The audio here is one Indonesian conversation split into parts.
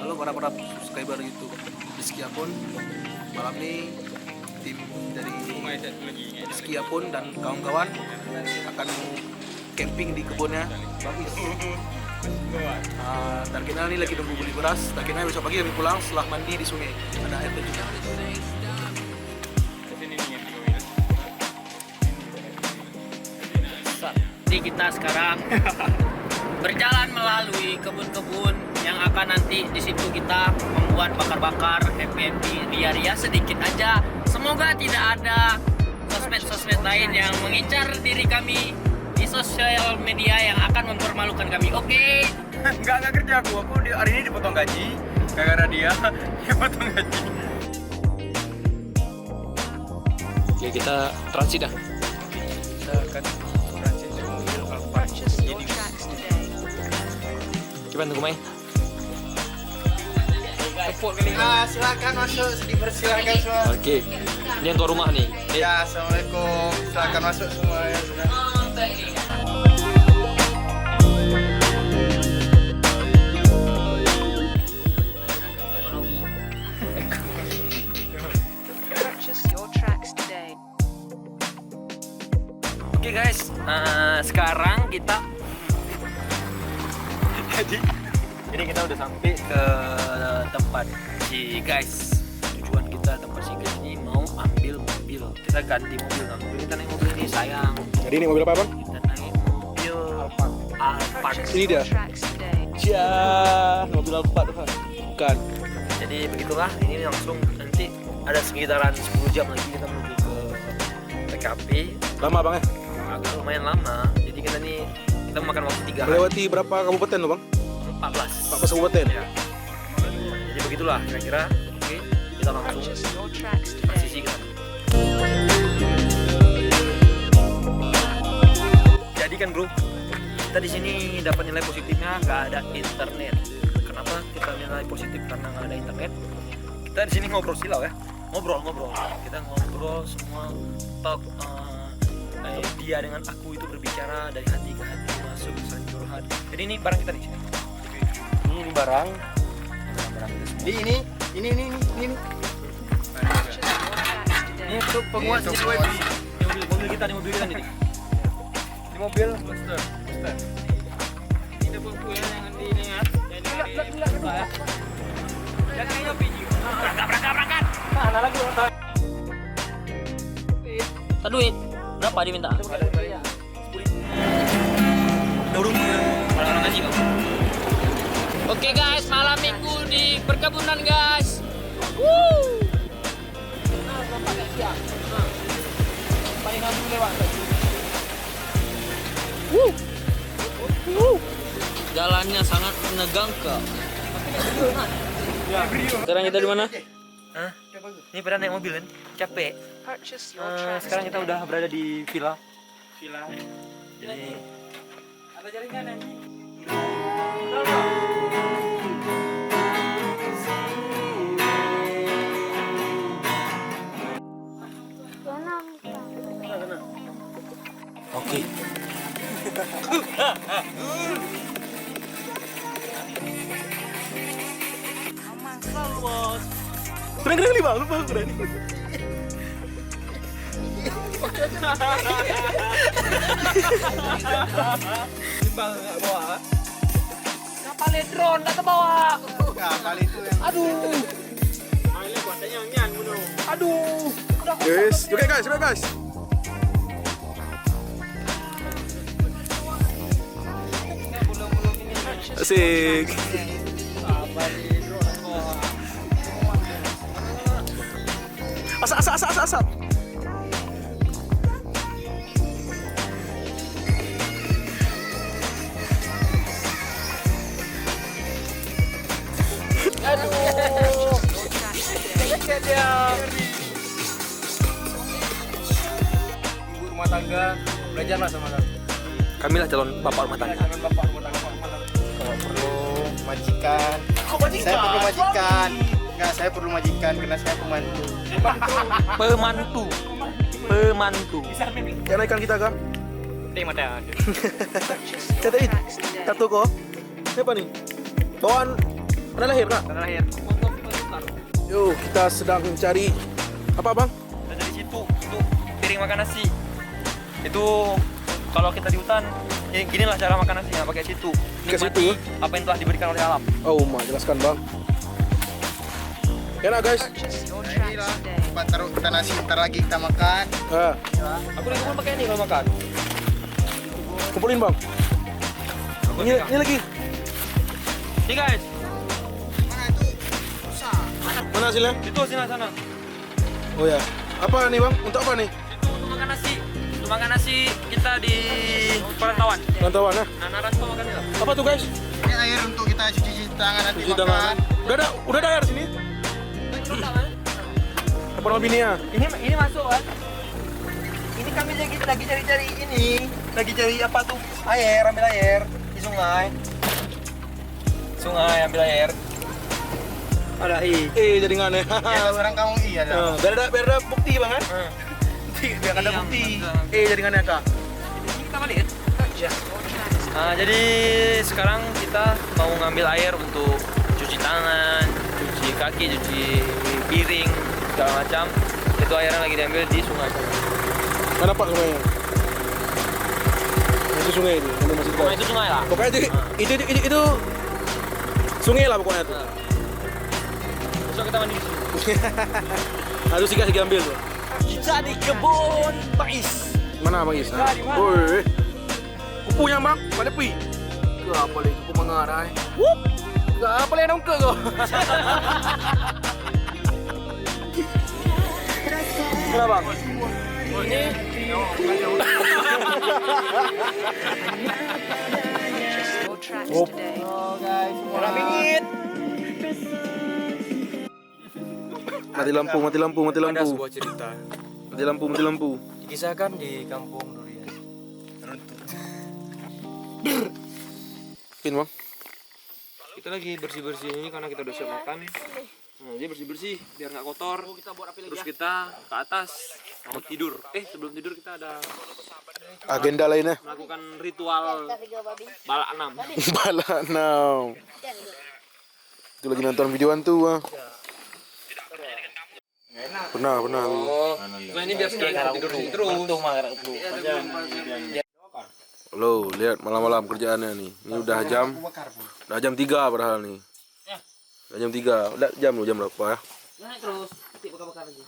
Halo para subscriber YouTube Rizky Apun. Malam ini tim dari Rizky Apun dan kawan-kawan akan camping di kebunnya Bagis. Dan kita ini lagi nunggu beli beras. Dan kita besok pagi kami pulang setelah mandi di sungai. Ada air terjunnya. Jadi kita sekarang berjalan melalui kebun-kebun yang akan nanti di situ kita membuat bakar-bakar, happy ria-ria sedikit aja. Semoga tidak ada sosmed-sosmed lain yang mengincar diri kami di sosial media yang akan mempermalukan kami. Oke? Enggak kerja aku hari ini dipotong gaji gara-gara dia dipotong gaji. Oke, kita transit dah. Kita akan transit dari mobil Alphard Genius. Coba tunggu Mai. Tepuk kali. Silakan masuk, dipersilakan semua. Oke. Ini yang tuan rumah nih. Ya, assalamualaikum. Silakan masuk semua ya sudah. Oke guys, sekarang kita jadi kita udah sampai ke tempat si guys. Tujuan kita tempat si guys ini mau ambil mobil. Kita ganti mobil kan. Kita naik mobil ini sayang. Jadi ini mobil apa bang? Kita naik mobil Alphard. Ini dia. Ya, mobil Alphard bukan. Jadi begitulah. Ini langsung nanti ada sekitaran 10 jam lagi kita menuju ke TKP. Lama bang ya? Agak lumayan lama. Jadi kita makan waktu 3 hari. Melewati berapa kabupaten lo bang? 14 kabupaten. Ya. Jadi begitulah kira-kira. Oke, kita langsung transisi ke sana. Jadi kan bro, kita di sini dapat nilai positifnya nggak ada internet. Kenapa kita nilai positif? Karena nggak ada internet. Kita di sini ngobrol silau ya, ngobrol. Kita ngobrol semua talk. Dia dengan aku itu berbicara dari hati ke hati, masuk sanjur hati. Jadi ini barang kita di sini. Ini barang Ini. ini untuk penguat mobil kita nih. Di mobil Monster. Ini buku yang dilihat. Berangkat. Mana lagi orang duit berapa diminta? Orang ngaji bang. Oke guys, malam minggu di perkebunan guys. Jalannya sangat menegangkan. Sekarang kita di mana? Hah? Ini pernah naik mobil kan? Capek. Sekarang kita udah berada di villa. Jadi ada jaringan nih. Oke. Keren nih bang, lu bang keren. Timbang enggak bawa. Kapal drone tak kebawa. Kapal itu yang Aduh. Aduh. Guys, oke guys. Asik. Asap. Aduh. ibu rumah tangga, belajarlah sama kami. Kamilah calon bapak rumah tangga. Jangan bapak rumah tangga. Kalau perlu majikan. Saya perlu majikan. Enggak, saya perlu majikan karena saya pembantu. Pemantu. Kayak naikkan kita kah? Terima kasih. Catain. Kartu kok. Siapa nih? Bawaan Tanah lahir kak? Tanah lahir. Yo, kita sedang mencari apa bang? Dan dari situ itu piring makan nasi. Itu kalau kita di hutan, ya ginilah cara makan nasinya, pakai situ. Ke Nikmati situ? apa yang telah diberikan oleh alam. Oh, jelaskan bang. Enak guys. Inilah tempat taruh kita nasi, ntar lagi kita makan. Ah, Aku di kebun pakai ini kalau makan. kumpulin bang. Ini lagi. Nih guys, Mana hasilnya? itu sana. Oh ya. Apa nih bang? Untuk apa nih? Itu untuk makan nasi. Untuk makan nasi kita di perantauan. Rantauan ya? Nah, Naraspa makan ini lah. Apa tuh guys? Ini air untuk kita cuci tangan nanti Cuci makan. tangan. Udah ada air sini. Apa nama bininya? Ini masuk kan? Ini kami lagi cari ini, lagi cari apa tuh? Air, ambil air di sungai. Sungai ambil air. Ada Jadi ngane. Ya, orang kampung iya dah. Biar ada bukti bang kan? Biar ada Iya, bukti. betul. Jadi ngane kak. Ini kita balik. Nah, jadi sekarang kita mau ngambil air untuk cuci tangan, cuci kaki, cuci piring, segala macam. Itu airnya lagi diambil di sungai. Mana pak sungainya? Itu sungai itu. Ini masih Sungai itu sungai lah. Pokoknya itu sungai lah pokoknya tuh. Besok kita mandi di sini. Harus dikasih ambil tuh. Kita di kebun mais. Mana bang Is? Di mana? Woi. Kupunya bang, pada pi. Ke apa lagi kupu mengarai? Ke apa lagi dong ke kau? Kenapa bang? Ini Oh, orang pingin. mati lampu. Ada sebuah cerita Mati lampu. dikisahkan di kampung Durian. Pin bang. Kita lagi bersih ini karena kita udah siap makan. Nah, jadi bersih biar nggak kotor. Terus kita ke atas mau tidur. Sebelum tidur kita ada Agenda lainnya. melakukan ritual balak 6. Balak now. Itu lagi nonton videoan tuh bang. Pernah. Nah, ini biar sekalian tidur di sini terus. Lo lihat malam-malam kerjaannya nih. Ini udah jam 3 padahal nih. Udah jam 3. Udah jam berapa ya? Terus bakar lagi.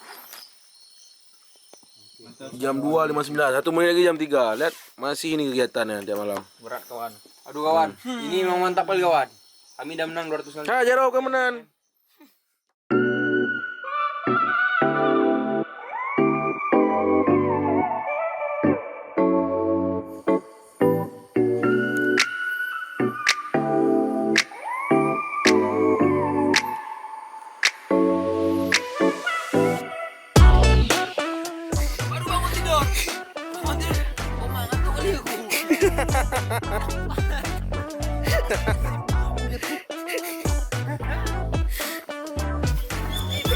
Jam 2.59. 1 menit lagi jam 3. Lihat masih ini kegiatannya tiap malam. Berat kawan. Aduh kawan, ini memang mantap kali kawan. Kami udah menang 200 kali. Jarau kemenan. Baru bangun tidur. Ngantuk kali aku.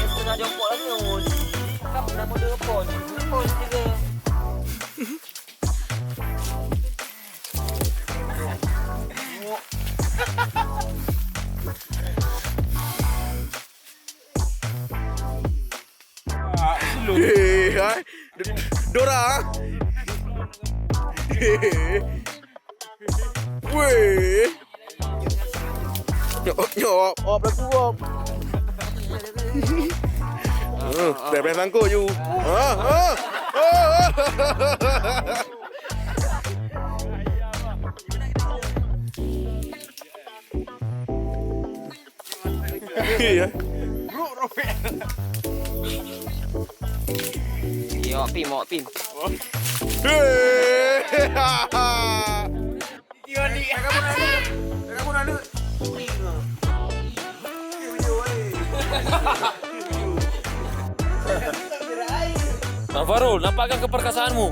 Setengah jongkok lagi ngun. Kamu nak mau telepon juga. Dora. Weh. Nyop, op lah kuop. Bebek sangko you. Iya. Mau tim. Bang Farul, nampakkan keperkasaanmu.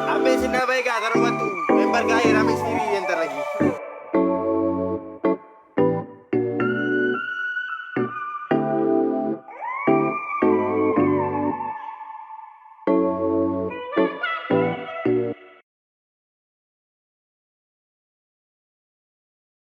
Ambil sini baik kak, taruh batu. Lempar ke air, ambil sendiri ntar lagi.